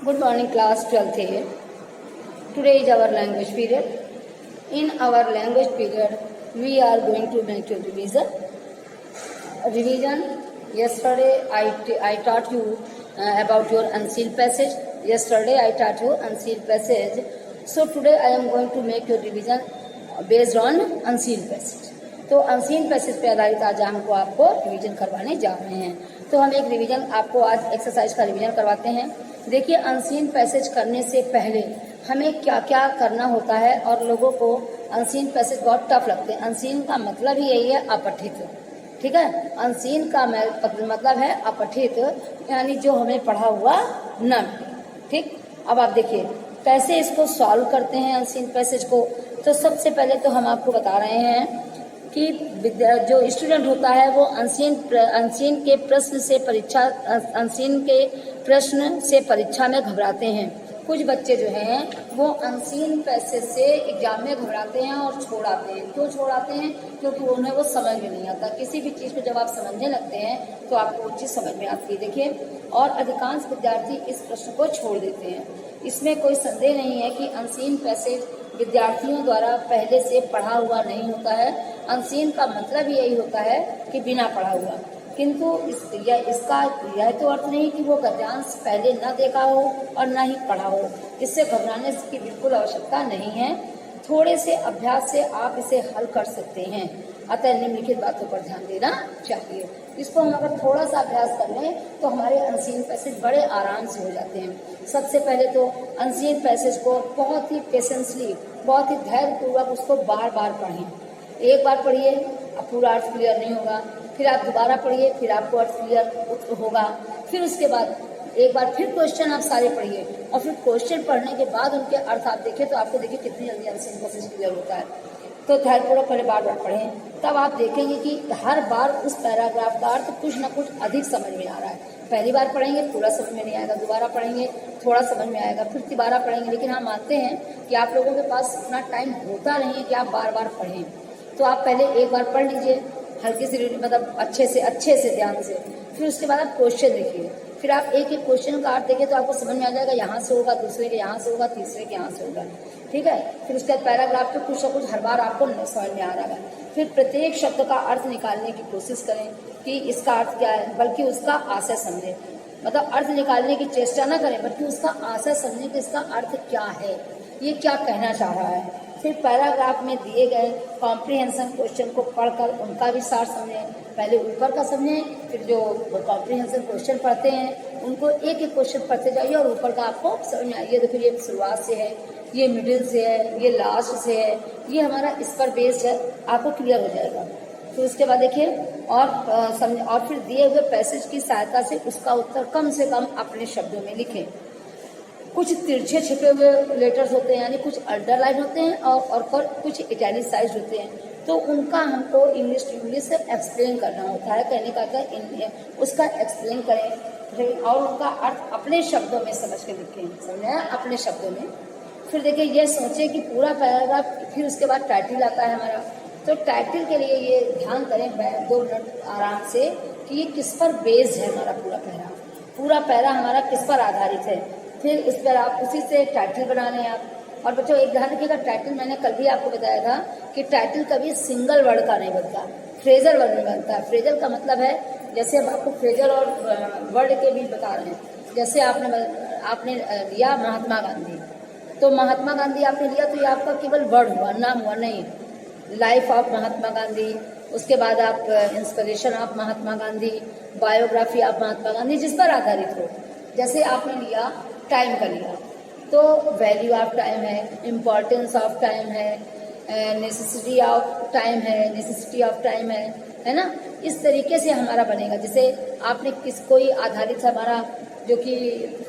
Good morning, class 12th A. Today is our language period. In our language period, we are going to make a revision. Yesterday I taught you about your unsealed passage. Yesterday I taught you unsealed passage. So today I am going to make your revision based on unsealed passage. तो unseen passage पे आधारित आज हमको आपको revision करवाने जा रहे हैं। तो हम एक रिवीजन आपको आज एक्सरसाइज का रिवीजन करवाते हैं। देखिए, अनसीन पैसेज करने से पहले हमें क्या क्या करना होता है, और लोगों को अनसीन पैसेज बहुत टफ लगते हैं। अनसीन का मतलब ही यही है अपठित, ठीक है। अनसीन का मतलब है अपठित, यानी जो हमें पढ़ा हुआ न, ठीक। अब आप देखिए कैसे इसको सॉल्व करते हैं अनसीन पैसेज को। तो सबसे पहले तो हम आपको बता रहे हैं कि जो स्टूडेंट होता है वो अनसीन के प्रश्न से परीक्षा में घबराते हैं। कुछ बच्चे जो हैं वो अनसीन पैसेज से एग्जाम में घबराते हैं और छोड़ आते हैं। क्यों छोड़ आते हैं? क्योंकि उन्हें वो समझ में नहीं आता। किसी भी चीज़ को जब आप समझने लगते हैं तो आपको वो चीज़ समझ में आती है। देखिए, और अधिकांश विद्यार्थी इस प्रश्न को छोड़ देते हैं। इसमें कोई संदेह नहीं है कि अनसीन पैसेज विद्यार्थियों द्वारा पहले से पढ़ा हुआ नहीं होता है। अनसीन का मतलब यही होता है कि बिना पढ़ा हुआ, किंतु इसका यह तो अर्थ नहीं कि वो गद्यांश पहले न देखा हो और न ही पढ़ा हो। इससे घबराने की बिल्कुल आवश्यकता नहीं है। थोड़े से अभ्यास से आप इसे हल कर सकते हैं। अतः निम्नलिखित बातों पर ध्यान देना चाहिए। इसको हम अगर थोड़ा सा अभ्यास कर लें तो हमारे अनसीन पैसेज बड़े आराम से हो जाते हैं। सबसे पहले तो अनसीन पैसेज को बहुत ही पेशेंसली, बहुत ही धैर्यपूर्वक उसको बार बार पढ़ें। एक बार पढ़िए, अब पूरा अर्थ क्लियर नहीं होगा, फिर आप दोबारा पढ़िए, फिर आपको अर्थ क्लियर होगा। फिर उसके बाद एक बार फिर क्वेश्चन आप सारे पढ़िए, और फिर क्वेश्चन पढ़ने के बाद उनके अर्थ आप देखिए तो आपको देखिए कितनी जल्दी अनसीन पैसेज क्लियर होता है। तो धैर्यपूर्वक पहले बार बार पढ़ें, तब आप देखेंगे कि हर बार उस पैराग्राफ का अर्थ कुछ न कुछ अधिक समझ में आ रहा है। पहली बार पढ़ेंगे पूरा समझ में नहीं आएगा, दोबारा पढ़ेंगे थोड़ा समझ में आएगा, फिर तिबारा पढ़ेंगे। लेकिन हम मानते हैं कि आप लोगों के पास इतना टाइम होता नहीं है कि आप बार बार पढ़ें। तो आप पहले एक बार पढ़ लीजिए हल्की सी रीडिंग, मतलब अच्छे से ध्यान से। फिर उसके बाद आप क्वेश्चन देखिए, फिर आप एक एक क्वेश्चन का अर्थ देखिए तो आपको समझ में आ जाएगा, यहाँ से होगा, दूसरे के यहाँ से होगा, तीसरे के यहाँ से होगा, ठीक है। फिर उसके बाद पैराग्राफ पे कुछ न कुछ हर बार आपको समझ में आ रहा है। फिर प्रत्येक शब्द का अर्थ निकालने की कोशिश करें कि इसका अर्थ क्या है, बल्कि उसका आशय समझें। मतलब अर्थ निकालने की चेष्टा न करें, बल्कि उसका आशय समझें कि इसका अर्थ क्या है, ये क्या कहना चाह रहा है। फिर पैराग्राफ में दिए गए कॉम्प्रिहेंशन क्वेश्चन को पढ़कर उनका भी सार समझें। पहले ऊपर का समझें, फिर जो कॉम्प्रिहेंशन क्वेश्चन पढ़ते हैं उनको एक एक क्वेश्चन पढ़ते जाइए और ऊपर का आपको समझ में आइए। देखो, ये शुरुआत से है, ये मिडिल से है, ये लास्ट से है, ये हमारा इस पर बेस्ड है, आपको क्लियर हो जाएगा। फिर उसके बाद देखिए और फिर दिए हुए पैसेज की सहायता से उसका उत्तर कम से कम अपने शब्दों में लिखें। कुछ तिरछे छिपे हुए लेटर्स होते हैं, यानी कुछ अंडरलाइन होते हैं और कुछ इटैलिसाइज्ड होते हैं, तो उनका हमको इंग्लिश टू इंग्लिश से एक्सप्लेन करना होता है। कहने का था उसका एक्सप्लेन करें और उनका अर्थ अपने शब्दों में समझ के लिखें, समझे, अपने शब्दों में। फिर देखिए, ये सोचें कि पूरा पैराग्राफ, फिर उसके बाद टाइटल आता है हमारा। तो टाइटल के लिए ये ध्यान करें 2 मिनट आराम से कि ये किस पर बेस्ड है। हमारा पूरा पैरा हमारा किस पर आधारित है। फिर इस पर आप उसी से टाइटल बना लें आप। और बच्चों एक ध्यान रखिएगा, टाइटल मैंने कल भी आपको बताया था कि टाइटल कभी सिंगल वर्ड का नहीं बनता, फ्रेजल वर्ड में बनता है। फ्रेजल का मतलब है, जैसे अब आपको फ्रेजल और वर्ड के भी बता रहे हैं। जैसे आपने लिया महात्मा गांधी, तो महात्मा गांधी आपने लिया तो ये आपका केवल वर्ड हुआ, नाम हुआ नहीं। लाइफ ऑफ महात्मा गांधी, उसके बाद आप inspiration of Mahatma Gandhi, biography of Mahatma Gandhi, जिस पर आधारित हो। जैसे आपने लिया टाइम का लिया तो वैल्यू ऑफ टाइम है, इम्पोर्टेंस ऑफ टाइम है, नेसेसिटी ऑफ टाइम है ना। इस तरीके से हमारा बनेगा। जैसे आपने कोई आधारित हमारा जो कि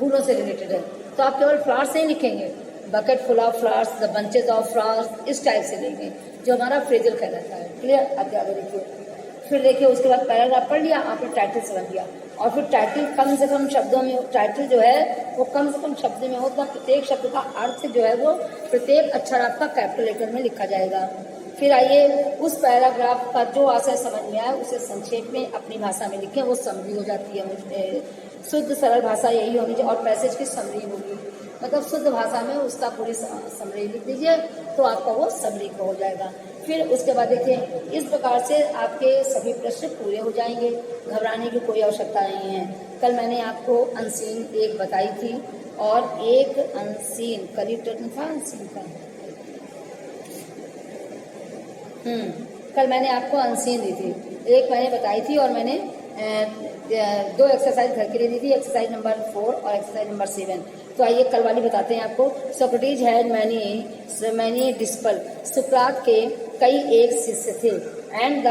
फूलों से रिलेटेड है, तो आप केवल फ्लावर्स नहीं लिखेंगे, bucket full of flowers, the bunches of flowers, इस टाइप से लेंगे, जो हमारा फ्रेजल कहलाता है। क्लियर? अध्याय देखिए। फिर देखिए, उसके बाद पैराग्राफ पढ़ लिया आपने, टाइटल समझ लिया, और फिर टाइटल कम से कम शब्दों में, टाइटल जो है वो कम से कम शब्द में होगा। प्रत्येक शब्द का अर्थ जो है वो प्रत्येक अक्षर आपका कैपिटल लेटर में लिखा जाएगा। फिर आइए उस पैराग्राफ का जो आशय समझ में आए उसे संक्षेप में अपनी भाषा में लिखें, वो समझी हो जाती है शुद्ध सरल भाषा यही होनी चाहिए, और पैसेज की समरी होगी, मतलब शुद्ध भाषा में उसका पूरी समरी लिख दीजिए तो आपका वो समरी का हो जाएगा। फिर उसके बाद देखिए, इस प्रकार से आपके सभी प्रश्न पूरे हो जाएंगे, घबराने की कोई आवश्यकता नहीं है। कल मैंने आपको अनसीन एक बताई थी और एक अनसीन करीब टर्न था अनसीन का। कल मैंने आपको अनसीन दी थी, एक मैंने बताई थी और मैंने 2 एक्सरसाइज घर के लिए दी थी, एक्सरसाइज नंबर 4 और एक्सरसाइज नंबर 7। तो आइए कल वाली बताते हैं आपको। सोक्रेटिस हैड मैनी डिसिपल, सुकरात के कई एक शिष्य थे, and the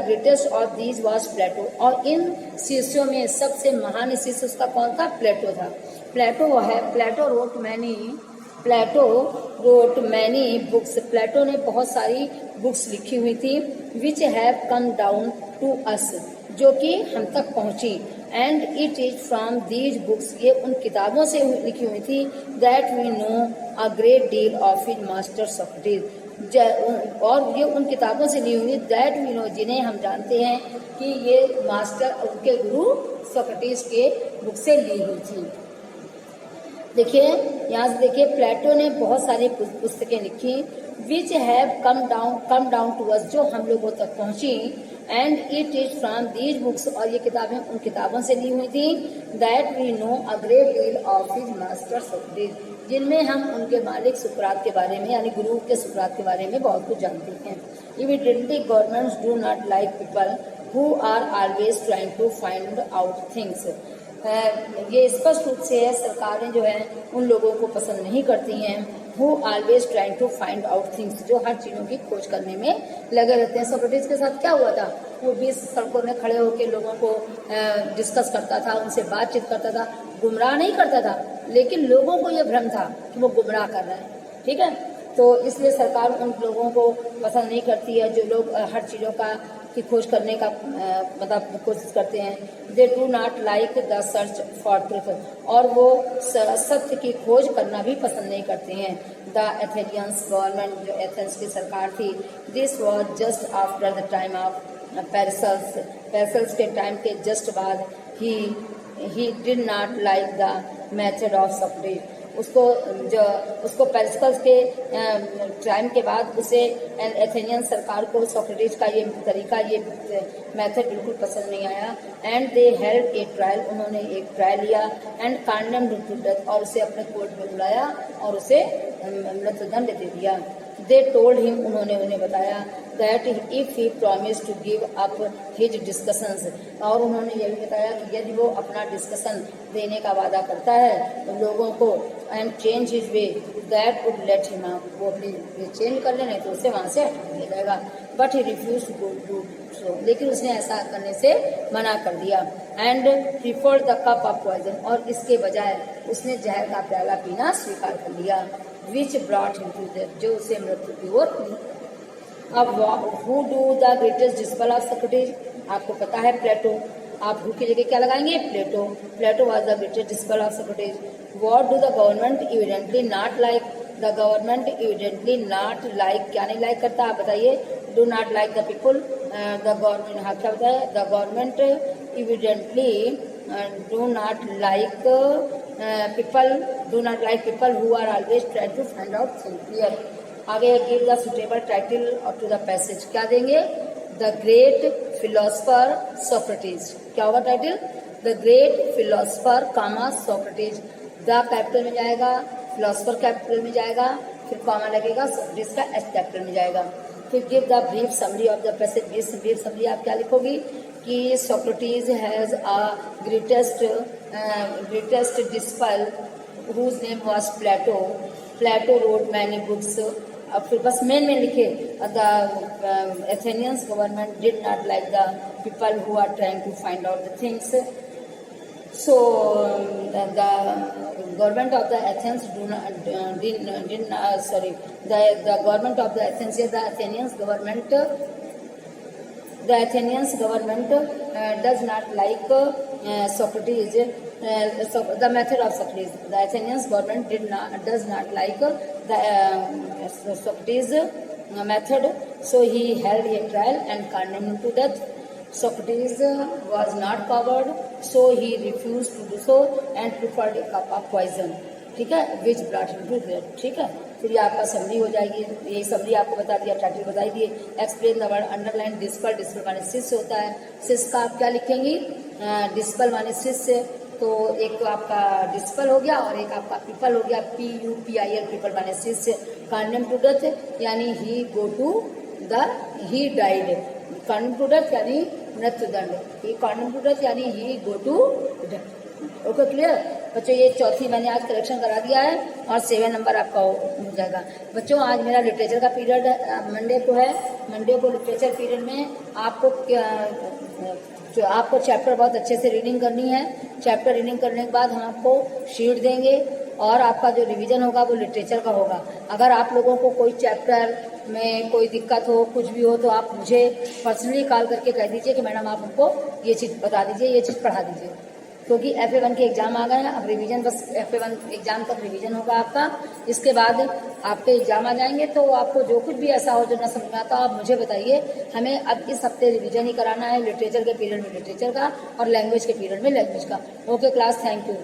greatest of these was Plato, और इन शिष्यों में सबसे महान शिष्य उसका कौन था? प्लेटो था। Plato wrote many books, Plato ने बहुत सारी बुक्स लिखी हुई थी, which have come down to us, जो कि हम तक पहुंची, and it is from these books, ये उन किताबों से लिखी हुई थी, that we know a great deal of his master Socrates, और ये उन किताबों से ली हुई, दैट वी नो, जिन्हें हम जानते हैं कि ये मास्टर उनके गुरु सोक्रेटिस के बुक से ली हुई थी। देखिए यहाँ से देखिए, प्लेटो ने बहुत सारी पुस्तकें लिखी, which have come down to us, जो हम लोगों तक पहुंची, and it is from these books, और ये किताबें उन किताबों से ली हुई थी, that we know a great deal of his master Socrates, जिनमें हम उनके मालिक सुकरात के बारे में, यानी गुरु के सुकरात के बारे में बहुत कुछ जानते हैं। Evidently governments do not like people who are always trying to find out things, ये स्पष्ट रूप से है, सरकारें जो है उन लोगों को पसंद नहीं करती हैं, who always trying to find out things, जो हर चीज़ों की खोज करने में लगे रहते हैं। सोक्रेटिस के साथ क्या हुआ था? वो 20 सड़कों में खड़े होकर लोगों को डिस्कस करता था, उनसे बातचीत करता था, गुमराह नहीं करता था, लेकिन लोगों को ये भ्रम था कि वो गुमराह कर रहा है। ठीक है, तो इसलिए सरकार उन लोगों को पसंद नहीं करती है जो लोग हर चीज़ों की खोज करने का मतलब कोशिश करते हैं। They do not like the search for truth, और वो सत्य की खोज करना भी पसंद नहीं करते हैं। द एथेनियंस गवर्नमेंट, जो एथेंस की सरकार थी, this was just after the time of Pericles के टाइम के जस्ट बाद, he did not like the method of Socrates, उसको पेरिसल्स के टाइम के बाद उसे एथेनियन सरकार को सोक्रेटिस का ये तरीका, ये मेथड बिल्कुल पसंद नहीं आया। And they held A trial, उन्होंने एक ट्रायल लिया, एंड कॉन्डेम्ड टू डेथ, और उसे अपने कोर्ट में बुलाया और उसे मृत्युदंड दे दिया। दे टोल्ड हिम, उन्होंने उन्हें बताया, that if he promise to give up his discussions, और उन्होंने यह भी बताया कि यदि वो अपना डिस्कशन देने का वादा करता है तो लोगों को, and change his way, that would let him out, वो अपनी वे चेंज कर ले, नहीं तो उसे वहाँ से हटा दिया जाएगा। But he refuse to do so, लेकिन उसने ऐसा करने से मना कर दिया। And preferred the cup of poison, और इसके बजाय उसने जहर का प्याला पीना स्वीकार कर लिया, which brought him to death, जो उसे मृत्यु की ओर ली। अब who do the greatest disciple of Socrates, आपको पता है प्लेटो, आप हु की जगह क्या लगाएंगे? Plato was the greatest disciple of Socrates. What do the government evidently not like, the government evidently not like, क्या नहीं लाइक करता आप बताइए? Do not like the people, the government, हाँ क्या बताया? The government evidently do not like people who are always trying to find out things. Clear? आगे give the suitable title to the passage, क्या देंगे? The great philosopher Socrates, क्या होगा title? The great philosopher comma Socrates, the capital में जाएगा, philosopher capital में जाएगा, फिर कॉमा लगेगा, सोक्रेटिस का एस कैपिटल में जाएगा। फिर give the brief summary of the passage, brief summary आप क्या लिखोगी कि Socrates has a greatest disciple whose name was Plato, Plato wrote many books. अब फिर बस मेन लिखे, the Athenians government did not like the people who are trying to find out the things. So the government of the Athens the government of the Athens, the Athenians government does not like Socrates, the method of Socrates. The Athenians government does not like the Socrates method, so he held a trial and condemned him to death. Socrates was not covered, so he refused to do so and preferred a cup of poison. ठीक है, which brought him to death. ठीक है, फिर ये आपका summary हो जाएगी. ये समरी आपको बता दिया, टाइटल बताई दिए. Explain the word underline disciple. Disciple माने शिष्य होता है. शिष्य का आप क्या लिखेंगी? डिस्पल माने शिष्य. तो एक तो आपका डिस्पल हो गया और एक आपका पीपल हो गया. PUPIL पीपल माने शिष्य. कॉन्डेम टू डेथ यानी he died. Condemn to death यानी मृत्युदंड. ही कॉन्डेम टू डेथ यानी he go to death. Okay, clear बच्चों? ये चौथी मैंने आज करेक्शन करा दिया है और 7 नंबर आपका हो जाएगा. बच्चों आज मेरा लिटरेचर का पीरियड मंडे को है. मंडे को लिटरेचर पीरियड में आपको चैप्टर बहुत अच्छे से रीडिंग करनी है. चैप्टर रीडिंग करने के बाद हम आपको शीट देंगे और आपका जो रिवीजन होगा वो लिटरेचर का होगा. अगर आप लोगों को कोई चैप्टर में कोई दिक्कत हो, कुछ भी हो, तो आप मुझे पर्सनली कॉल करके कह दीजिए कि मैडम आप हमको ये चीज़ बता दीजिए, ये चीज़ पढ़ा दीजिए. क्योंकि FA1 के एग्ज़ाम आ गए हैं. अब रिवीजन बस FA1 एग्ज़ाम तक रिवीजन होगा आपका. इसके बाद आपके एग्ज़ाम आ जाएंगे तो आपको जो कुछ भी ऐसा हो जो ना समझ में आता आप मुझे बताइए. हमें अब इस हफ्ते रिवीजन ही कराना है. लिटरेचर के पीरियड में लिटरेचर का और लैंग्वेज के पीरियड में लैंग्वेज का. Okay class, thank you.